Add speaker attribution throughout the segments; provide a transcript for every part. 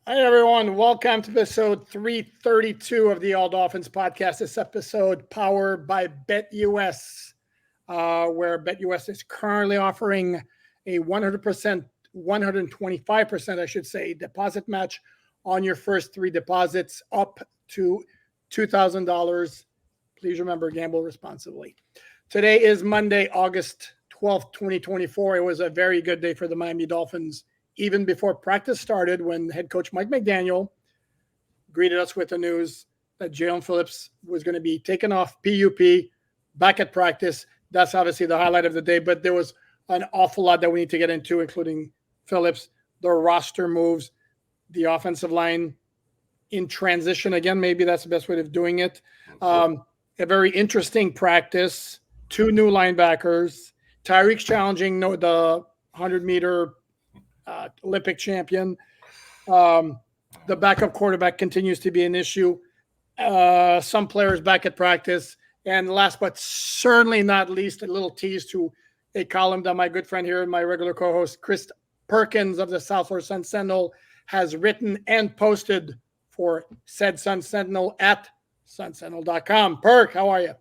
Speaker 1: Hi, everyone. Welcome to episode 332 of the All Dolphins podcast. This episode powered by BetUS, where BetUS is currently offering a 100%, 125%, I should say, deposit match on your first three deposits up to $2,000. Please remember, gamble responsibly. Today is Monday, August 12th, 2024. It was a very good day for the Miami Dolphins even before practice started, when head coach Mike McDaniel greeted us with the news that Jaylen Phillips was going to be taken off PUP, back at practice. That's obviously the highlight of the day, but there was an awful lot that we need to get into, including Phillips, the roster moves, the offensive line in transition. Again, maybe that's the best way of doing it. A very interesting practice, two new linebackers, Tyreek's challenging the 100-meter Olympic champion. The backup quarterback continues to be an issue. Some players back at practice. And last but certainly not least, a little tease to a column that my good friend here and my regular co-host, Chris Perkins of the South Florida Sun Sentinel, has written and posted for said Sun Sentinel at sunsentinel.com. Perk, how are you?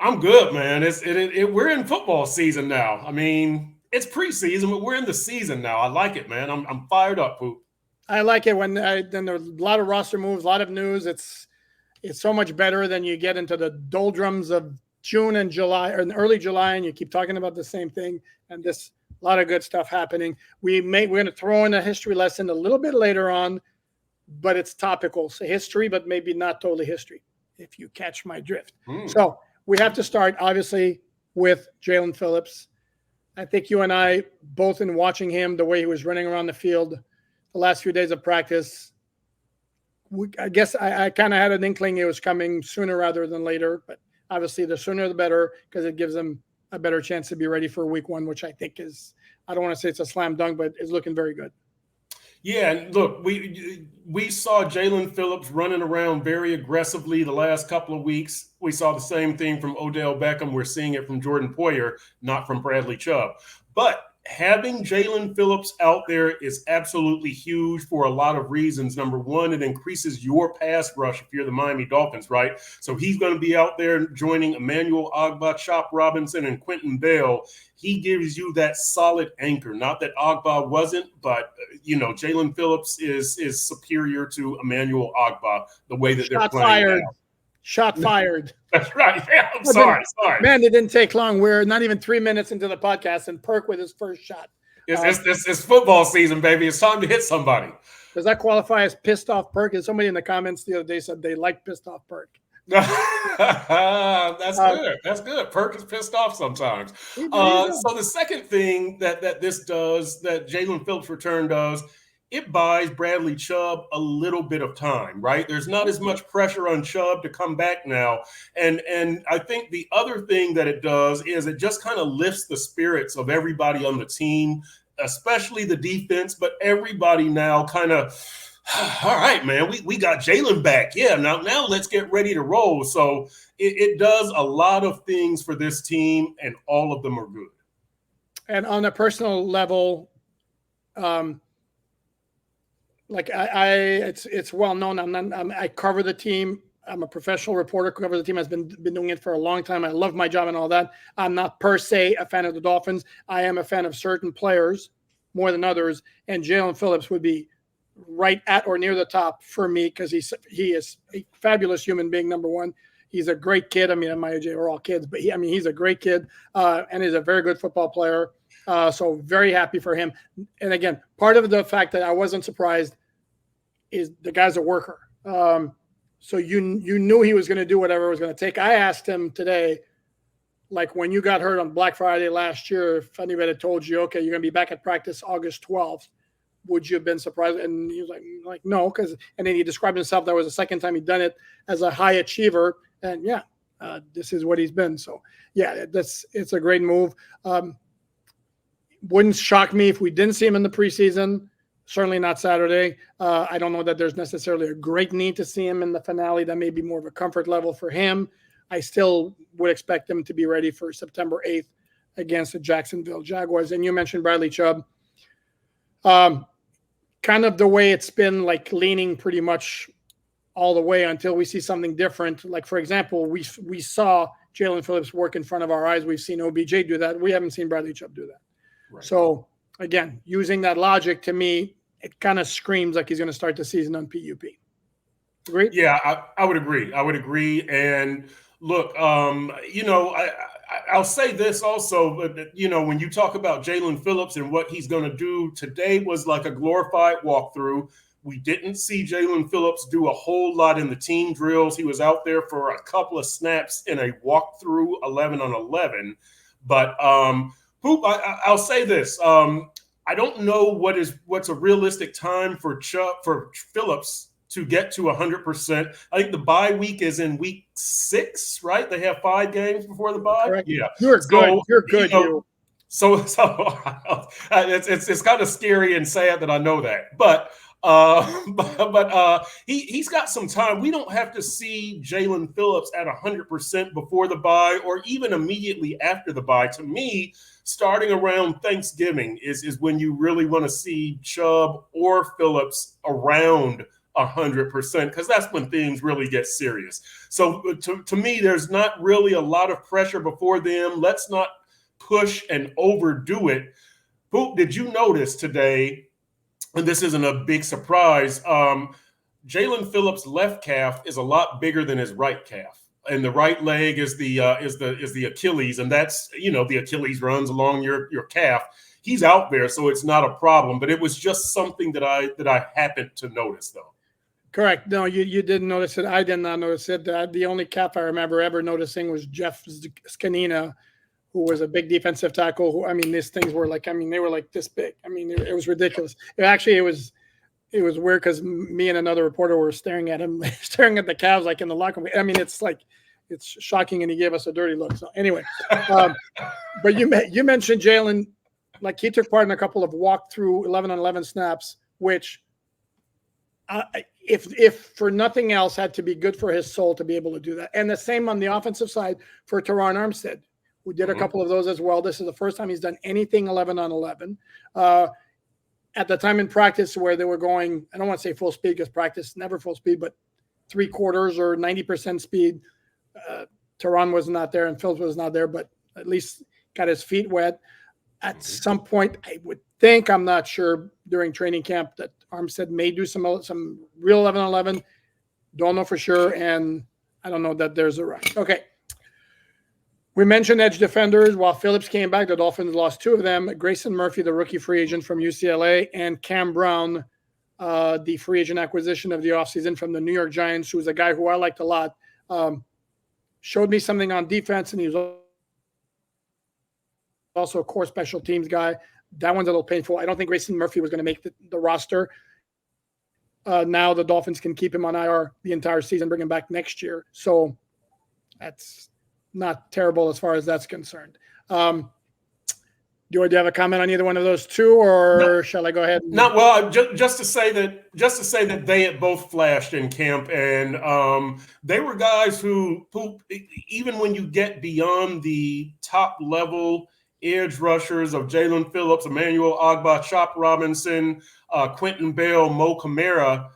Speaker 2: I'm good, man. We're in football season now. I mean, it's preseason, but we're in the season now. I like it, man. I'm fired up, Poop.
Speaker 1: I like it when then there's a lot of roster moves, a lot of news. It's so much better than you get into the doldrums of June and July or in early July, and you keep talking about the same thing. And this a lot of good stuff happening. We're going to throw in a history lesson a little bit later on, but it's topical. So history, but maybe not totally history, if you catch my drift. So we have to start obviously with Jaylen Phillips. I think you and I, both in watching him, the way he was running around the field the last few days of practice, I guess I kind of had an inkling it was coming sooner rather than later. But obviously, the sooner the better, because it gives them a better chance to be ready for week one, which I think is, I don't want to say it's a slam dunk, but it's looking very good.
Speaker 2: Yeah, and look, we saw Jaylen Phillips running around very aggressively the last couple of weeks. We saw the same thing from Odell Beckham. We're seeing it from Jordan Poyer, not from Bradley Chubb. But having Jaylen Phillips out there is absolutely huge for a lot of reasons. Number one, it increases your pass rush if you're the Miami Dolphins, right? So he's going to be out there joining Emmanuel Ogbah, Chop Robinson, and Quentin Bell. He gives you that solid anchor. Not that Ogbah wasn't, but Jaylen Phillips is superior to Emmanuel Ogbah the way that they're playing now.
Speaker 1: Shot fired.
Speaker 2: That's right. Yeah, I'm sorry.
Speaker 1: Man, it didn't take long. We're not even 3 minutes into the podcast, and Perk with his first shot.
Speaker 2: It's football season, baby. It's time to hit somebody.
Speaker 1: Does that qualify as pissed off Perk? And somebody in the comments the other day said they like pissed off Perk.
Speaker 2: That's good. That's good. Perk is pissed off sometimes. So the second thing that this does, that Jaylen Phillips return does, it buys Bradley Chubb a little bit of time, right? There's not as much pressure on Chubb to come back now. And I think the other thing that it does is it just kind of lifts the spirits of everybody on the team, especially the defense, but everybody now kind of, all right, man, we got Jaylen back. Yeah, now let's get ready to roll. So it does a lot of things for this team, and all of them are good.
Speaker 1: And on a personal level, it's well known. I cover the team. I'm a professional reporter. Cover the team. Has been doing it for a long time. I love my job and all that. I'm not per se a fan of the Dolphins. I am a fan of certain players more than others. And Jaylen Phillips would be right at or near the top for me because he is a fabulous human being. Number one, he's a great kid. I mean, at my age, we're all kids, but he's a great kid and he's a very good football player. So very happy for him. And again, part of the fact that I wasn't surprised is the guy's a worker. So you knew he was going to do whatever it was going to take. I asked him today, like when you got hurt on Black Friday last year, if anybody had told you, okay, you're going to be back at practice August 12th, would you have been surprised? And he was like no, and then he described himself, that was the second time he'd done it, as a high achiever. And this is what he's been. So yeah, it's a great move. Wouldn't shock me if we didn't see him in the preseason. Certainly not Saturday. I don't know that there's necessarily a great need to see him in the finale. That may be more of a comfort level for him. I still would expect him to be ready for September 8th against the Jacksonville Jaguars. And you mentioned Bradley Chubb. kind of the way it's been, like leaning pretty much all the way until we see something different. Like, for example, we saw Jaylen Phillips work in front of our eyes. We've seen OBJ do that. We haven't seen Bradley Chubb do that. Right. So again, using that logic, to me, it kind of screams like he's going to start the season on PUP. Agree?
Speaker 2: Yeah, I would agree. I would agree. And look, I'll say this also, when you talk about Jaylen Phillips and what he's going to do, today was like a glorified walkthrough. We didn't see Jaylen Phillips do a whole lot in the team drills. He was out there for a couple of snaps in a walkthrough 11-on-11. But I'll say this. I don't know what's a realistic time for Phillips to get to 100%. I think the bye week is in week 6, right? They have 5 games before the bye.
Speaker 1: Correct.
Speaker 2: Yeah,
Speaker 1: you're good. You're good.
Speaker 2: So it's kind of scary and sad that I know that, but he's got some time. We don't have to see Jaylen Phillips at 100% before the bye or even immediately after the bye. To me, starting around Thanksgiving is when you really want to see Chubb or Phillips around 100%, because that's when things really get serious. So to me, there's not really a lot of pressure before them. Let's not push and overdo it. Boop, did you notice today, and this isn't a big surprise, Jaylen Phillips' left calf is a lot bigger than his right calf, and the right leg is the Achilles, and that's, the Achilles runs along your calf. He's out there, so it's not a problem. But it was just something that I happened to notice, though.
Speaker 1: Correct. No, you didn't notice it. I did not notice it. The only calf I remember ever noticing was Jeff Scanina, who was a big defensive tackle. These things were like, they were like this big. It was ridiculous. It was weird because me and another reporter were staring at him, staring at the calves like in the locker room. It's shocking, and he gave us a dirty look. So anyway, but you mentioned Jaylen, like he took part in a couple of walkthrough 11-on-11 snaps, which if for nothing else had to be good for his soul to be able to do that. And the same on the offensive side for Teron Armstead, who did a couple of those as well. This is the first time he's done anything 11-on-11. At the time in practice where they were going, I don't want to say full speed because practice never full speed, but 3/4 or 90% speed. Teron was not there and Phillips was not there, but at least got his feet wet. At some point, I would think, I'm not sure, during training camp that Armstead may do some real 11-on-11. Don't know for sure, and I don't know that there's a rush. Okay. We mentioned edge defenders. While Phillips came back, the Dolphins lost 2 of them. Grayson Murphy, the rookie free agent from UCLA, and Cam Brown, the free agent acquisition of the offseason from the New York Giants, who was a guy who I liked a lot. Showed me something on defense, and he was also a core special teams guy. That one's a little painful. I don't think Grayson Murphy was going to make the roster. Now the Dolphins can keep him on IR the entire season, bring him back next year. So that's not terrible as far as that's concerned. Do you have a comment on either one of those 2, or shall I go ahead?
Speaker 2: Just to say that they had both flashed in camp, and they were guys who even when you get beyond the top level edge rushers of Jaylen Phillips, Emmanuel Ogbah, Chop Robinson, Quentin Bell, Mo Kamara,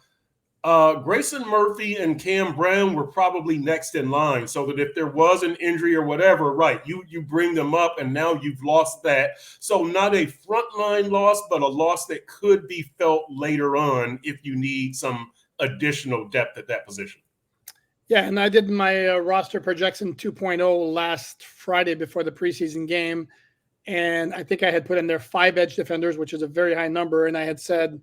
Speaker 2: Grayson Murphy and Cam Brown were probably next in line, so that if there was an injury or whatever, right, you bring them up, and now you've lost that. So not a frontline loss, but a loss that could be felt later on if you need some additional depth at that position.
Speaker 1: Yeah, and I did my roster projection 2.0 last Friday before the preseason game, and I think I had put in there 5 edge defenders, which is a very high number, and I had said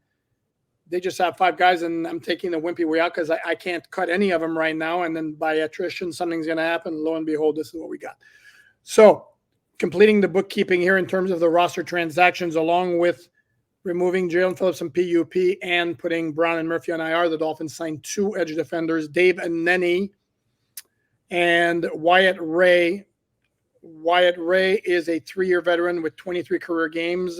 Speaker 1: they just have 5 guys, and I'm taking the wimpy way out because I can't cut any of them right now, and then by attrition, something's going to happen. Lo and behold, this is what we got. So completing the bookkeeping here in terms of the roster transactions, along with removing Jaylen Phillips from PUP and putting Brown and Murphy on IR, the Dolphins signed 2 edge defenders, Dave Anneni and Wyatt Ray. Wyatt Ray is a 3-year veteran with 23 career games,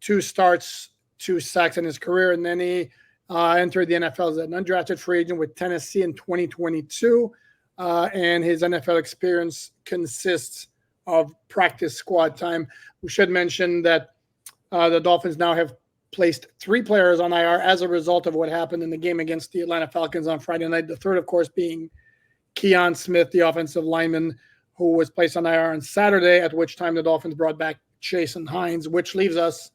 Speaker 1: 2 starts, 2 sacks in his career, and then he entered the NFL as an undrafted free agent with Tennessee in 2022, and his NFL experience consists of practice squad time. We should mention that the Dolphins now have placed 3 players on IR as a result of what happened in the game against the Atlanta Falcons on Friday night. The third, of course, being Keon Smith, the offensive lineman, who was placed on IR on Saturday, at which time the Dolphins brought back Jason Hines, which leaves us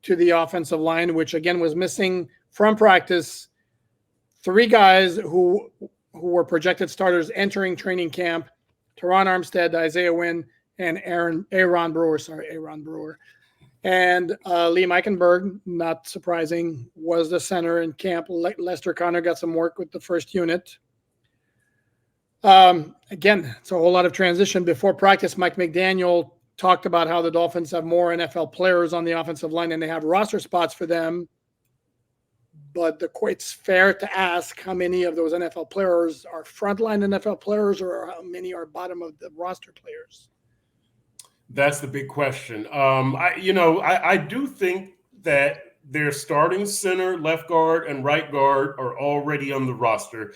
Speaker 1: to the offensive line, which again was missing from practice 3 guys who were projected starters entering training camp: Teron Armstead, Isaiah Wynn, and Aaron Brewer. And Liam Eichenberg, not surprising, was the center in camp. Lester Connor got some work with the first unit. Again, it's a whole lot of transition. Before practice, Mike McDaniel talked about how the Dolphins have more NFL players on the offensive line and they have roster spots for them. But it's fair to ask how many of those NFL players are frontline NFL players or how many are bottom of the roster players.
Speaker 2: That's the big question. I do think that their starting center, left guard, and right guard are already on the roster.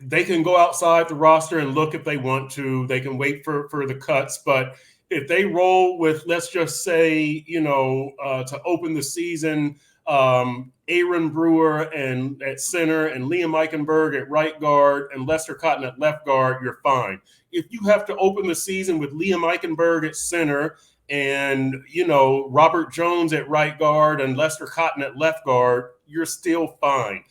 Speaker 2: They can go outside the roster and look if they want to. They can wait for the cuts. But if they roll with, let's just say, to open the season, Aaron Brewer and at center and Liam Eichenberg at right guard and Lester Cotton at left guard, you're fine. If you have to open the season with Liam Eichenberg at center and, Robert Jones at right guard and Lester Cotton at left guard, you're still fine.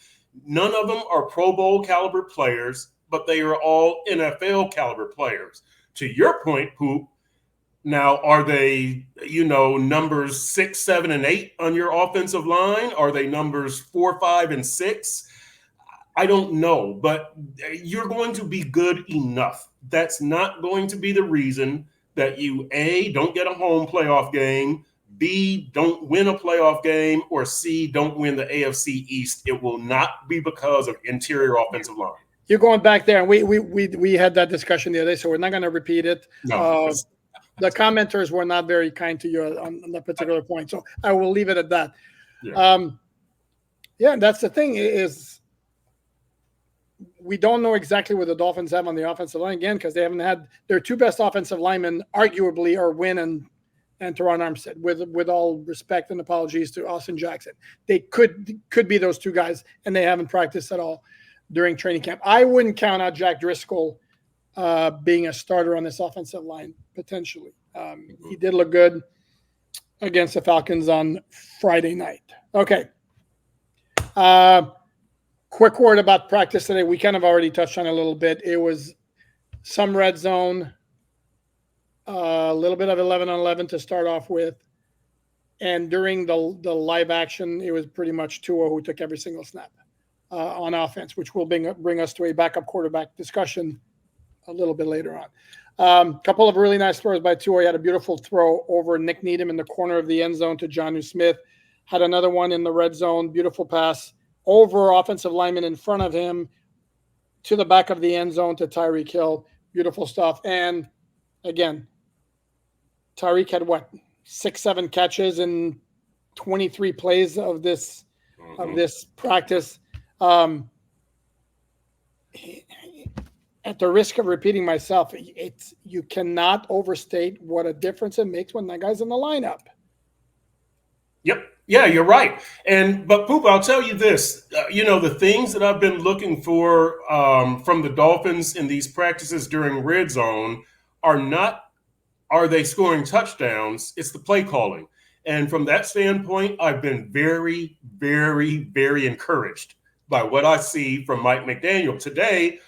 Speaker 2: None of them are Pro Bowl caliber players, but they are all NFL caliber players. To your point, Poop, now, are they, numbers 6, 7, and 8 on your offensive line? Are they numbers 4, 5, and 6? I don't know, but you're going to be good enough. That's not going to be the reason that you, A, don't get a home playoff game, B, don't win a playoff game, or C, don't win the AFC East. It will not be because of interior offensive line.
Speaker 1: You're going back there, and we had that discussion the other day, so we're not going to repeat it.
Speaker 2: No.
Speaker 1: The commenters were not very kind to you on that particular point, so I will leave it at that.
Speaker 2: Yeah,
Speaker 1: that's the thing is we don't know exactly what the Dolphins have on the offensive line again because they haven't had their 2 best offensive linemen arguably are Wynn and Teron Armstead. With all respect and apologies to Austin Jackson, they could be those 2 guys, and they haven't practiced at all during training camp. I wouldn't count out Jack Driscoll being a starter on this offensive line potentially. He did look good against the Falcons on Friday night. Okay. Quick word about practice today. We kind of already touched on it a little bit. It was some red zone, a little bit of 11-on-11 to start off with. And during the live action, it was pretty much Tua who took every single snap on offense, which will bring us to a backup quarterback discussion a little bit later on. Couple of really nice throws by Tua. He had a beautiful throw over Nick Needham in the corner of the end zone to Jonnu Smith. Had another one in the red zone. Beautiful pass over offensive lineman in front of him to the back of the end zone to Tyreek Hill. Beautiful stuff. And again, Tyreek had 6, 7 catches in 23 plays of this practice. At the risk of repeating myself, you cannot overstate what a difference it makes when that guy's in the lineup.
Speaker 2: Yep. Yeah, you're right. But Poop, I'll tell you this, the things that I've been looking for from the Dolphins in these practices during red zone are they scoring touchdowns? It's the play calling. And from that standpoint, I've been very, very, very encouraged by what I see from Mike McDaniel. Today,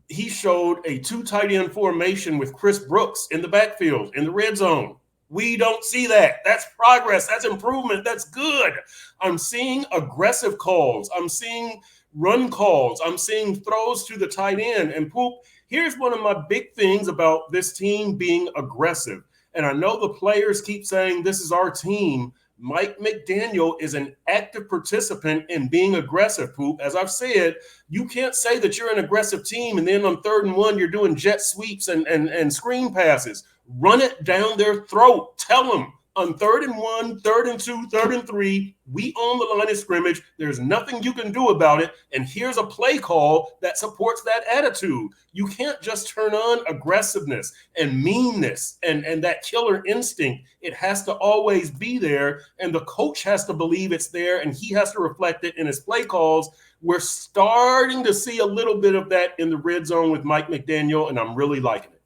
Speaker 2: he showed a 2 tight end formation with Chris Brooks in the backfield in the red zone. We don't see that. That's progress. That's improvement. That's good. I'm seeing aggressive calls. I'm seeing run calls. I'm seeing throws to the tight end. And Poop, here's one of my big things about this team being aggressive. And I know the players keep saying this is our team. Mike McDaniel is an active participant in being aggressive, Poop. As I've said, you can't say that you're an aggressive team and then on 3rd and 1, you're doing jet sweeps and screen passes. Run it down their throat. Tell them, On 3rd and 1, 3rd and 2, 3rd and 3, we own the line of scrimmage. There's nothing you can do about it. And here's a play call that supports that attitude. You can't just turn on aggressiveness and meanness and that killer instinct. It has to always be there. And the coach has to believe it's there, and he has to reflect it in his play calls. We're starting to see a little bit of that in the red zone with Mike McDaniel, and I'm really liking it.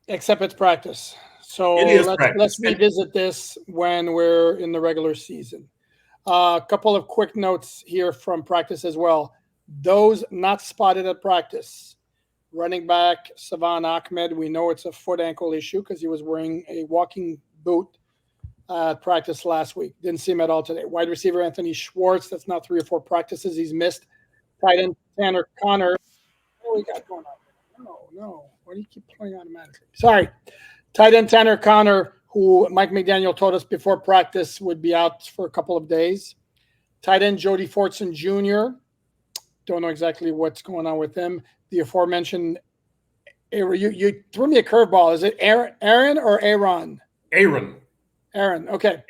Speaker 1: Except it's practice. So let's revisit this when we're in the regular season. A couple of quick notes here from practice as well. Those not spotted at practice. Running back Savon Ahmed, we know it's a foot ankle issue because he was wearing a walking boot at practice last week. Didn't see him at all today. Wide receiver Anthony Schwartz, that's now 3 or 4 practices he's missed. Tight end Tanner Connor. What do we got going on? No. Why do you keep playing automatically? Sorry. Tight end Tanner Connor, who Mike McDaniel told us before practice would be out for a couple of days. Tight end Jody Fortson Jr. Don't know exactly what's going on with him. The aforementioned, you threw me a curveball. Is it Aaron or Aaron? Aaron. Okay.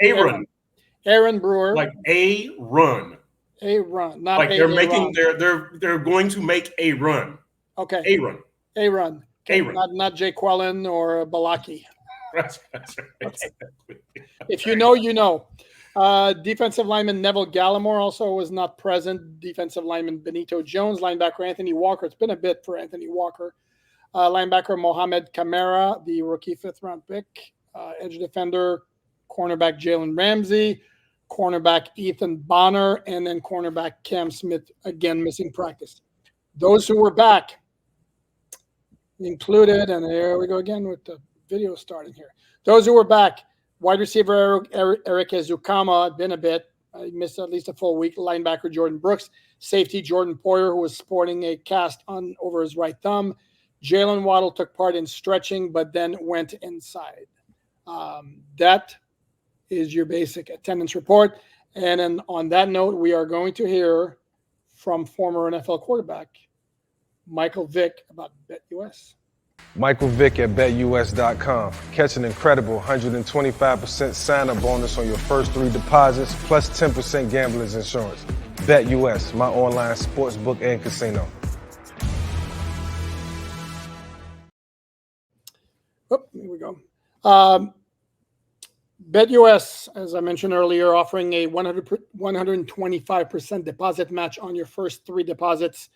Speaker 1: Aaron Brewer.
Speaker 2: Like a run.
Speaker 1: A run. Not
Speaker 2: like
Speaker 1: a,
Speaker 2: they're
Speaker 1: a
Speaker 2: making
Speaker 1: run.
Speaker 2: They're going to make a run.
Speaker 1: Okay.
Speaker 2: A run.
Speaker 1: A run. Okay. Not Jay Quellen or Balaki.
Speaker 2: That's right.
Speaker 1: Okay. If you know, you know. Defensive lineman Neville Gallimore also was not present. Defensive lineman Benito Jones. Linebacker Anthony Walker. It's been a bit for Anthony Walker. Linebacker Mohamed Kamara, the rookie 5th-round pick. Edge defender, cornerback Jalen Ramsey. Cornerback Ethan Bonner. And then cornerback Cam Smith, again missing practice. Those who were back included, and there we go again with the video starting here. Those who were back, wide receiver Eric Ezukama, been a bit. He missed at least a full week. Linebacker Jordan Brooks. Safety Jordan Poyer, who was sporting a cast on over his right thumb. Jalen Waddle took part in stretching, but then went inside. That is your basic attendance report. And then on that note, we are going to hear from former NFL quarterback Michael Vick about BetUS.
Speaker 3: Michael Vick at BetUS.com. Catch an incredible 125% sign-up bonus on your first 3 deposits, plus 10% gambler's insurance. BetUS, my online sportsbook and casino.
Speaker 1: Oh, here we go. BetUS, as I mentioned earlier, offering a 125% deposit match on your first 3 deposits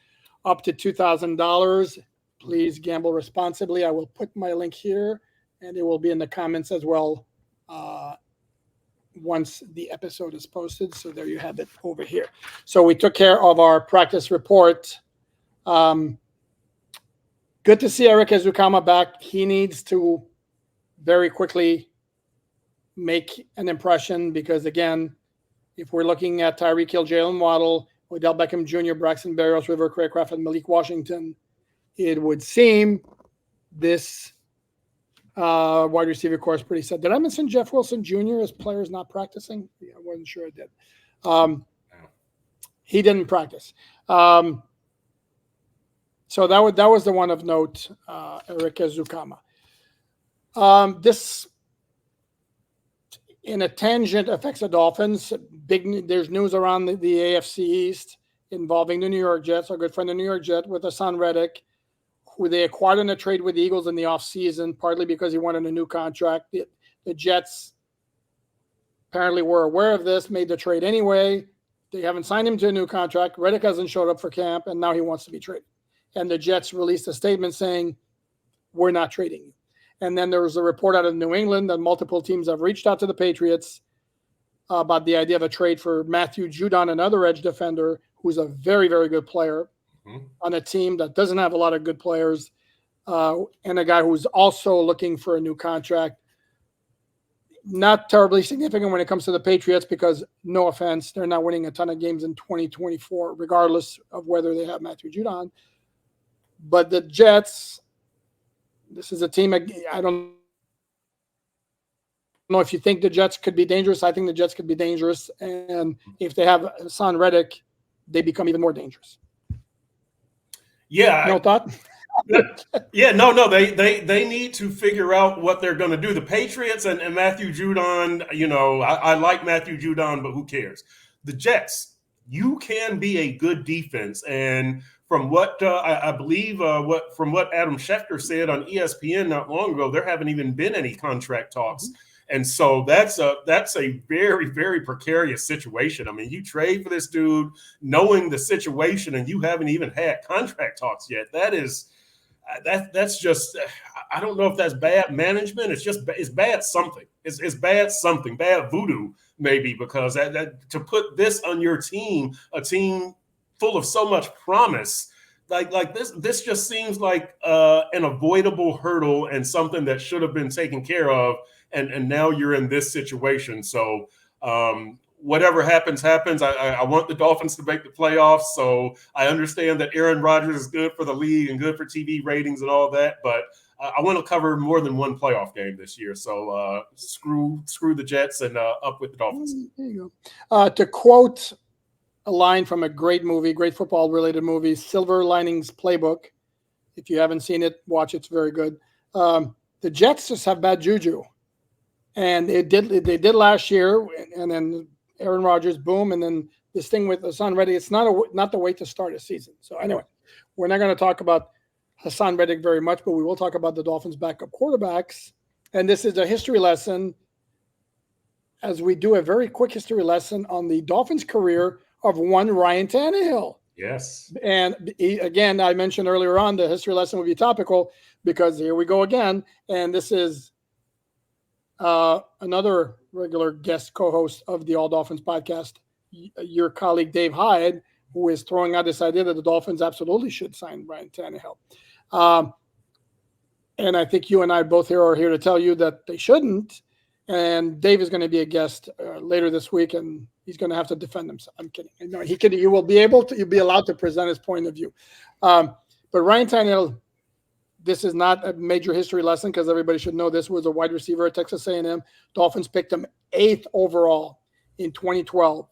Speaker 1: up to $2,000. Please gamble responsibly. I will put my link here, and it will be in the comments as well once the episode is posted. So there you have it over here. So we took care of our practice report. Good to see Eric Ezukama back. He needs to very quickly make an impression because, again, if we're looking at Tyreek Hill, Jalen Waddle, Odell Beckham Jr., Braxton Berrios, River Craycraft, and Malik Washington, it would seem this wide receiver core is pretty set. Did I mention Jeff Wilson Jr. as players not practicing? Yeah, I wasn't sure I did. He didn't practice. So that was the one of note, Eric Ezukama. This, in a tangent, affects the Dolphins. There's news around the AFC East involving the New York Jets, our good friend the New York Jet, with Hassan Reddick, who they acquired in a trade with the Eagles in the offseason, partly because he wanted a new contract. The Jets apparently were aware of this, made the trade anyway. They haven't signed him to a new contract. Reddick hasn't showed up for camp, and now he wants to be traded. And the Jets released a statement saying, we're not trading you. And then there was a report out of New England that multiple teams have reached out to the Patriots about the idea of a trade for Matthew Judon, another edge defender who's a very, very good player on a team that doesn't have a lot of good players, and a guy who's also looking for a new contract. Not terribly significant when it comes to the Patriots because, no offense, they're not winning a ton of games in 2024, regardless of whether they have Matthew Judon. But the Jets, this is a team, I don't know if you think the Jets could be dangerous. I think the Jets could be dangerous. And if they have Hassan Reddick, they become even more dangerous.
Speaker 2: Yeah.
Speaker 1: No thought?
Speaker 2: Yeah, no, they need to figure out what they're going to do. The Patriots and Matthew Judon, I like Matthew Judon, but who cares? The Jets, you can be a good defense, and from what I believe, from what Adam Schefter said on ESPN not long ago, there haven't even been any contract talks. And so that's a very, very precarious situation. I mean, you trade for this dude knowing the situation, and you haven't even had contract talks yet. That's just, I don't know if that's bad management. It's bad something. It's bad something, bad voodoo maybe, because that to put this on your team, a team full of so much promise, like this just seems like an avoidable hurdle and something that should have been taken care of. And now you're in this situation. So whatever happens. I want the Dolphins to make the playoffs. So I understand that Aaron Rodgers is good for the league and good for TV ratings and all that. But I want to cover more than one playoff game this year. So screw the Jets and up with the Dolphins.
Speaker 1: There you go. To quote a line from a great movie, great football-related movie, Silver Linings Playbook. If you haven't seen it, watch it. It's very good. The Jets just have bad juju. And they did last year, and then Aaron Rodgers, boom, and then this thing with Hassan Reddick. It's not the way to start a season. So anyway, we're not going to talk about Hassan Reddick very much, but we will talk about the Dolphins' backup quarterbacks. And this is a history lesson, as we do a very quick history lesson on the Dolphins' career of one Ryan Tannehill.
Speaker 2: Yes.
Speaker 1: And again, I mentioned earlier on the history lesson would be topical because here we go again, and this is another regular guest co-host of the All Dolphins podcast, your colleague Dave Hyde, who is throwing out this idea that the Dolphins absolutely should sign Ryan Tannehill. And I think you and I both are here to tell you that they shouldn't. And Dave is going to be a guest later this week, and he's going to have to defend himself. I'm kidding. No, you'll be allowed to present his point of view. But Ryan Tannehill, this is not a major history lesson because everybody should know this was a wide receiver at Texas A&M. Dolphins picked him 8th overall in 2012,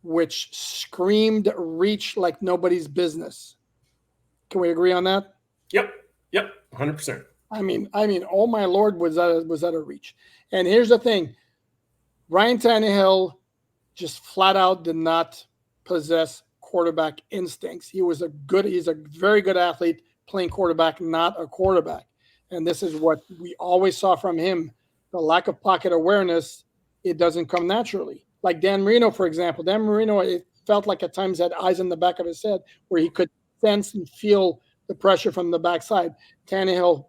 Speaker 1: which screamed reach like nobody's business. Can we agree on that?
Speaker 2: Yep, 100%.
Speaker 1: I mean, oh my Lord, was that a reach? And here's the thing: Ryan Tannehill just flat out did not possess quarterback instincts. He's a very good athlete playing quarterback, not a quarterback. And this is what we always saw from him: the lack of pocket awareness. It doesn't come naturally. Like Dan Marino, for example. Dan Marino, it felt like at times had eyes in the back of his head where he could sense and feel the pressure from the backside. Tannehill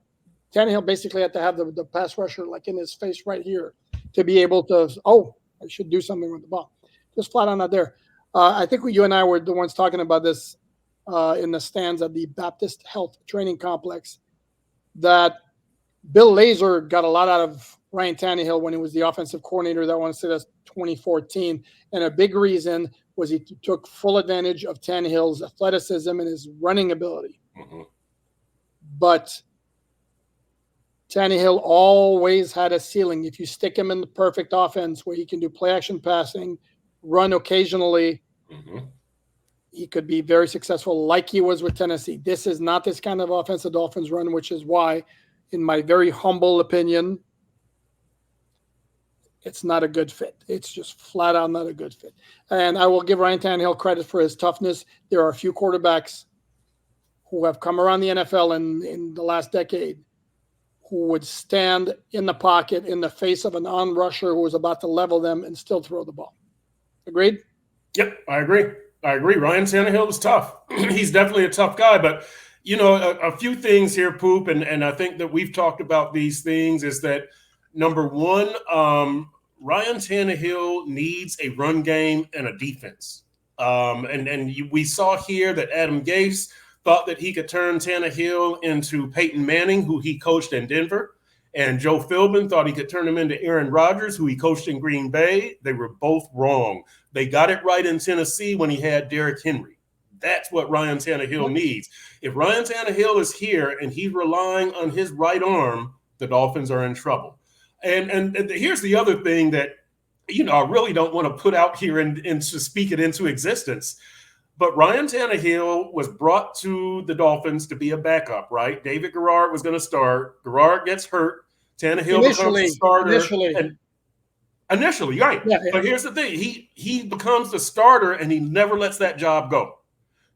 Speaker 1: basically had to have the pass rusher like in his face right here to be able to, I should do something with the ball. Just flat on out there. I think you and I were the ones talking about this in the stands at the Baptist Health Training Complex, that Bill Lazor got a lot out of Ryan Tannehill when he was the offensive coordinator. That one said that's 2014. And a big reason was he took full advantage of Tannehill's athleticism and his running ability.
Speaker 2: Mm-hmm.
Speaker 1: But Tannehill always had a ceiling. If you stick him in the perfect offense where he can do play action passing, run occasionally, he could be very successful like he was with Tennessee. This is not this kind of offense the Dolphins run, which is why, in my very humble opinion, it's not a good fit. It's just flat out not a good fit. And I will give Ryan Tannehill credit for his toughness. There are a few quarterbacks who have come around the NFL in the last decade who would stand in the pocket in the face of an on-rusher who was about to level them and still throw the ball. Agreed?
Speaker 2: Yep, I agree. Ryan Tannehill is tough. He's definitely a tough guy. But, a few things here, Poop, and I think that we've talked about these things, is that, number one, Ryan Tannehill needs a run game and a defense. We saw here that Adam Gase thought that he could turn Tannehill into Peyton Manning, who he coached in Denver. And Joe Philbin thought he could turn him into Aaron Rodgers, who he coached in Green Bay. They were both wrong. They got it right in Tennessee when he had Derrick Henry. That's what Ryan Tannehill needs. If Ryan Tannehill is here and he's relying on his right arm, the Dolphins are in trouble. And here's the other thing that, I really don't want to put out here and to speak it into existence. But Ryan Tannehill was brought to the Dolphins to be a backup, right? David Garrard was going to start. Garrard gets hurt. Tannehill becomes the starter. Initially, right.
Speaker 1: Yeah.
Speaker 2: But here's the thing. He becomes the starter, and he never lets that job go.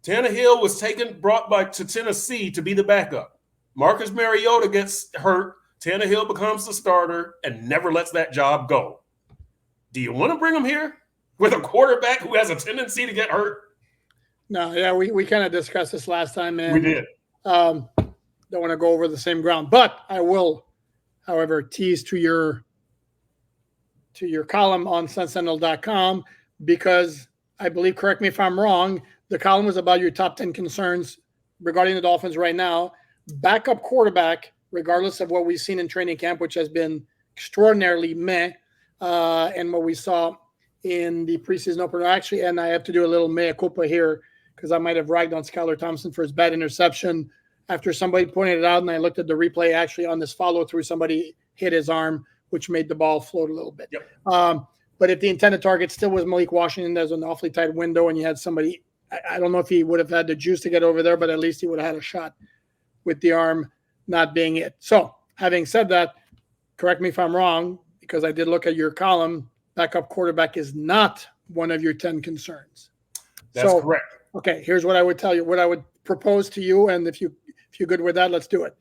Speaker 2: Tannehill was brought to Tennessee to be the backup. Marcus Mariota gets hurt. Tannehill becomes the starter and never lets that job go. Do you want to bring him here with a quarterback who has a tendency to get hurt?
Speaker 1: No, yeah, we kind of discussed this last time, man.
Speaker 2: We did.
Speaker 1: Don't want to go over the same ground, but I will, however, tease to your column on sunsentinel.com, because I believe, correct me if I'm wrong, the column was about your top 10 concerns regarding the Dolphins right now. Backup quarterback, regardless of what we've seen in training camp, which has been extraordinarily meh, and what we saw in the preseason opener. Actually, and I have to do a little mea culpa here, because I might have ragged on Skylar Thompson for his bad interception after somebody pointed it out, and I looked at the replay. Actually, on this follow-through, somebody hit his arm, which made the ball float a little bit.
Speaker 2: Yep.
Speaker 1: But if the intended target still was Malik Washington, there's an awfully tight window, and you had somebody, I don't know if he would have had the juice to get over there, but at least he would have had a shot with the arm not being it. So having said that, correct me if I'm wrong, because I did look at your column, backup quarterback is not one of your 10 concerns.
Speaker 2: That's correct.
Speaker 1: Okay, here's what I would tell you, what I would propose to you, and if you're good with that, let's do it.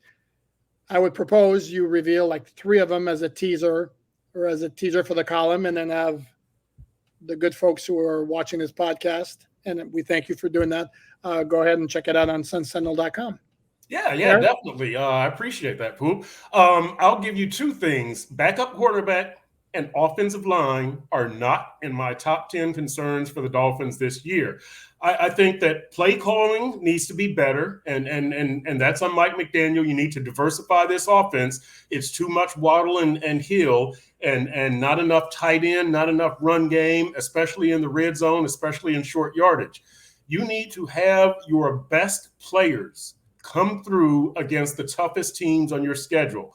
Speaker 1: I would propose you reveal like 3 of them as a teaser, or as a teaser for the column, and then have the good folks who are watching this podcast, and we thank you for doing that, go ahead and check it out on sunsentinel.com.
Speaker 2: Yeah, definitely. I appreciate that, Poop. I'll give you 2 things. Backup quarterback and offensive line are not in my top 10 concerns for the Dolphins this year. I think that play calling needs to be better, and that's on Mike McDaniel. You need to diversify this offense. It's too much Waddle and Hill, and not enough tight end, not enough run game, especially in the red zone, especially in short yardage. You need to have your best players come through against the toughest teams on your schedule.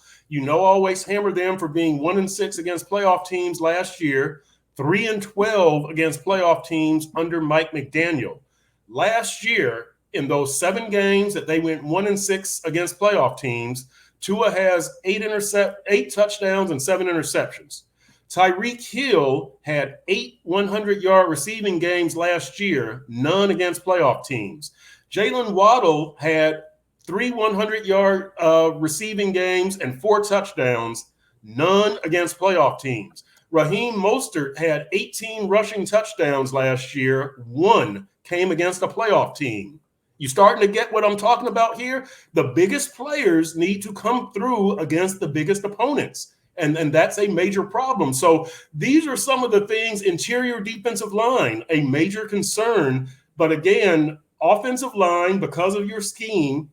Speaker 2: Always hammer them for being 1-6 against playoff teams last year, 3-12 against playoff teams under Mike McDaniel. Last year, in those 7 games that they went 1-6 against playoff teams, Tua has 8 touchdowns and 7 interceptions. Tyreek Hill had 8 100-yard receiving games last year, none against playoff teams. Jaylen Waddle had 3 100-yard receiving games and 4 touchdowns, none against playoff teams. Raheem Mostert had 18 rushing touchdowns last year, 1 came against a playoff team. You starting to get what I'm talking about here? The biggest players need to come through against the biggest opponents, and that's a major problem. So these are some of the things. Interior defensive line, a major concern. But again, offensive line, because of your scheme,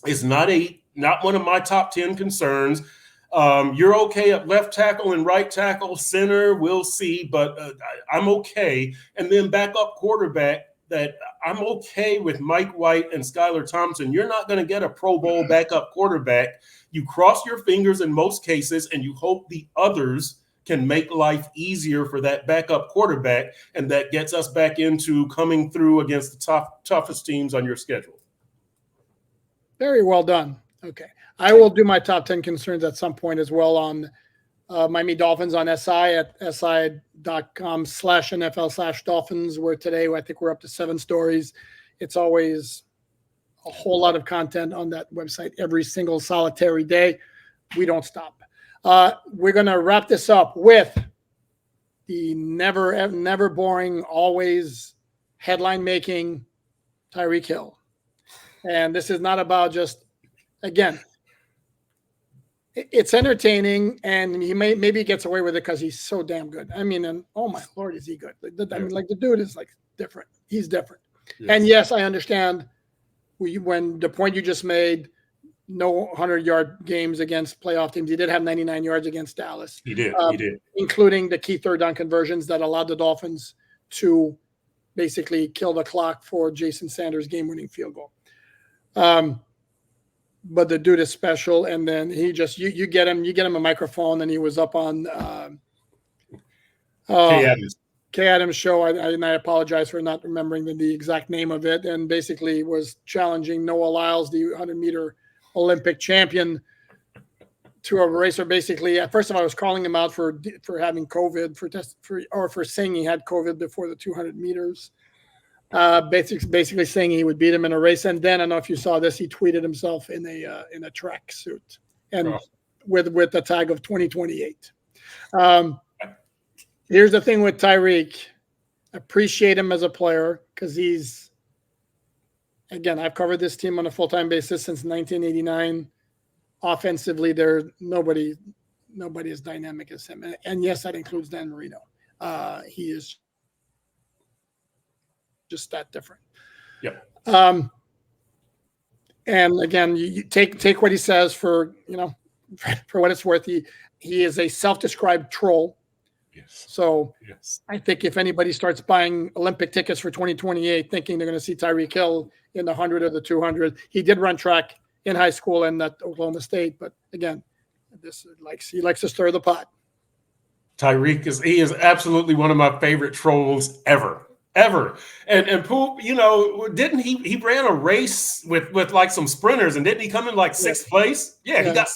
Speaker 2: is not one of my top 10 concerns. You're okay at left tackle and right tackle, center, we'll see, but I'm okay. And then backup quarterback, that I'm okay with Mike White and Skylar Thompson. You're not going to get a Pro Bowl backup quarterback. You cross your fingers in most cases, and you hope the others can make life easier for that backup quarterback, and that gets us back into coming through against the toughest teams on your schedule.
Speaker 1: Very well done. Okay. I will do my top 10 concerns at some point as well on Miami Dolphins on SI at si.com/NFL/Dolphins, where today I think we're up to 7 stories. It's always a whole lot of content on that website every single solitary day. We don't stop. We're going to wrap this up with the never boring, always headline making Tyreek Hill. And this is not about just, again, it's entertaining, and he maybe gets away with it because he's so damn good. I mean, and oh my Lord, is he good? I mean, like, the dude is like different. He's different. Yes. And yes, I understand when the point you just made, no 100-yard games against playoff teams. He did have 99 yards against Dallas.
Speaker 2: He did.
Speaker 1: Including the key third down conversions that allowed the Dolphins to basically kill the clock for Jason Sanders' game-winning field goal. But the dude is special, and then he just you get him a microphone, and he was up on K Kay Adams' show, and I apologize for not remembering the exact name of it, and basically was challenging Noah Lyles, the 100-meter Olympic champion, to a racer. Basically, at first of all, I was calling him out for having COVID, for saying he had COVID before the 200 meters. Basically saying he would beat him in a race, and then I don't know if you saw this, he tweeted himself in a track suit and with the tag of 2028. Here's the thing with Tyreek. Appreciate him as a player because he's, again, I've covered this team on a full-time basis since 1989. Offensively, there's nobody as dynamic as him, and yes, that includes Dan Marino. He is just that different.
Speaker 2: Yep.
Speaker 1: And again, you take what he says for what it's worth. He is a self-described troll.
Speaker 2: Yes.
Speaker 1: So
Speaker 2: yes.
Speaker 1: I think if anybody starts buying Olympic tickets for 2028, thinking they're going to see Tyreek Hill in the 100 or the 200, he did run track in high school and at Oklahoma State. But again, he likes to stir the pot.
Speaker 2: Tyreek is absolutely one of my favorite trolls ever. And Poop, didn't he ran a race with like some sprinters, and didn't he come in like sixth place? Yeah, he got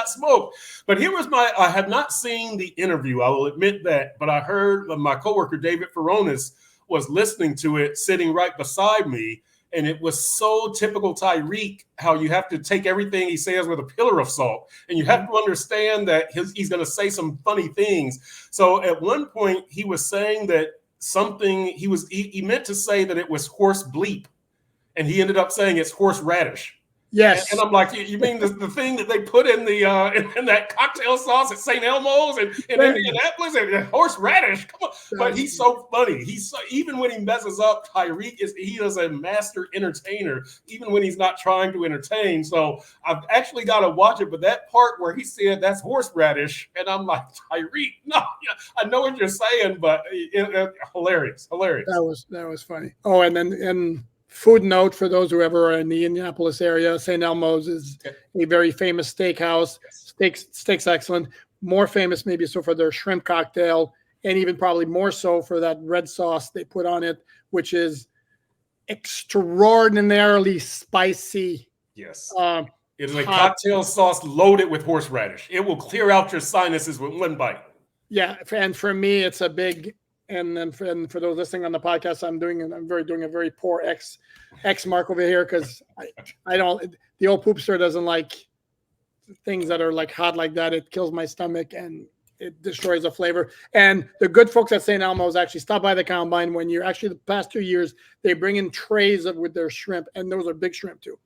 Speaker 2: smoked. But here was I have not seen the interview, I will admit that, but I heard my coworker David Feronis was listening to it sitting right beside me, and it was so typical Tyreek, how you have to take everything he says with a pillar of salt, and you have to understand that he's going to say some funny things. So at one point he was saying that he meant to say that it was horse bleep, and he ended up saying it's horseradish.
Speaker 1: Yes.
Speaker 2: And I'm like, you mean the thing that they put in the in that cocktail sauce at St. Elmo's and in Indianapolis, and horseradish? Come on. But he's so funny. Even when he messes up, Tyreek is a master entertainer, even when he's not trying to entertain. So I've actually got to watch it. But that part where he said that's horseradish, and I'm like, Tyreek, no, I know what you're saying, but hilarious.
Speaker 1: That was funny. Oh, and food note for those who ever are in the Indianapolis area, St. Elmo's is a very famous steakhouse. Steak's excellent. More famous maybe so for their shrimp cocktail, and even probably more so for that red sauce they put on it, which is extraordinarily spicy.
Speaker 2: Yes. It is a cocktail sauce loaded with horseradish. It will clear out your sinuses with one bite.
Speaker 1: Yeah, and for me, it's a big. And then for those listening on the podcast, I'm doing a very poor X mark over here because I don't. The old poopster doesn't like things that are like hot like that. It kills my stomach and it destroys the flavor. And the good folks at St. Elmo's actually stop by the combine when you're actually the past 2 years. They bring in trays with their shrimp, and those are big shrimp too.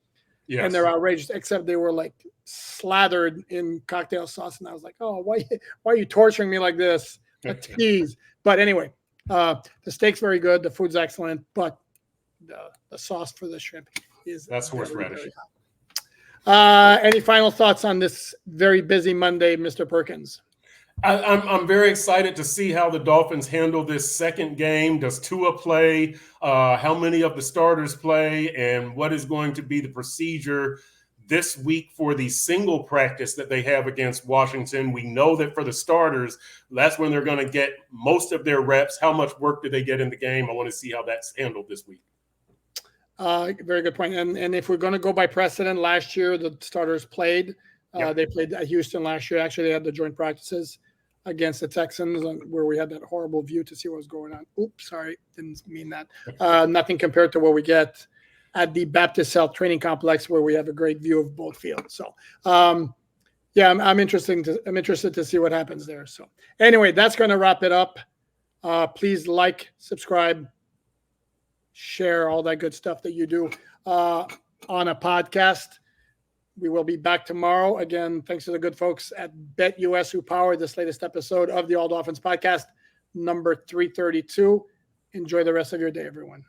Speaker 1: Yes. And they're outrageous, except they were like slathered in cocktail sauce, and I was like, oh, why are you torturing me like this? A tease. But anyway, the steak's very good. The food's excellent, but the sauce for the shrimp
Speaker 2: that's horseradish.
Speaker 1: Any final thoughts on this very busy Monday, Mr. Perkins?
Speaker 2: I'm very excited to see how the Dolphins handle this second game. Does Tua play? How many of the starters play? And what is going to be the procedure this week for the single practice that they have against Washington? We know that for the starters, that's when they're going to get most of their reps. How much work do they get in the game? I want to see how that's handled this week.
Speaker 1: Very good point. And if we're going to go by precedent, last year the starters played. They played at Houston last year. Actually, they had the joint practices against the Texans where we had that horrible view to see what was going on. Oops, sorry, didn't mean that. Nothing compared to what we get at the Baptist Health Training Complex, where we have a great view of both fields. So, I'm interested to see what happens there. So, anyway, that's going to wrap it up. Please like, subscribe, share all that good stuff that you do on a podcast. We will be back tomorrow. Again, thanks to the good folks at BetUS who powered this latest episode of the All Dolphins podcast, number 332. Enjoy the rest of your day, everyone.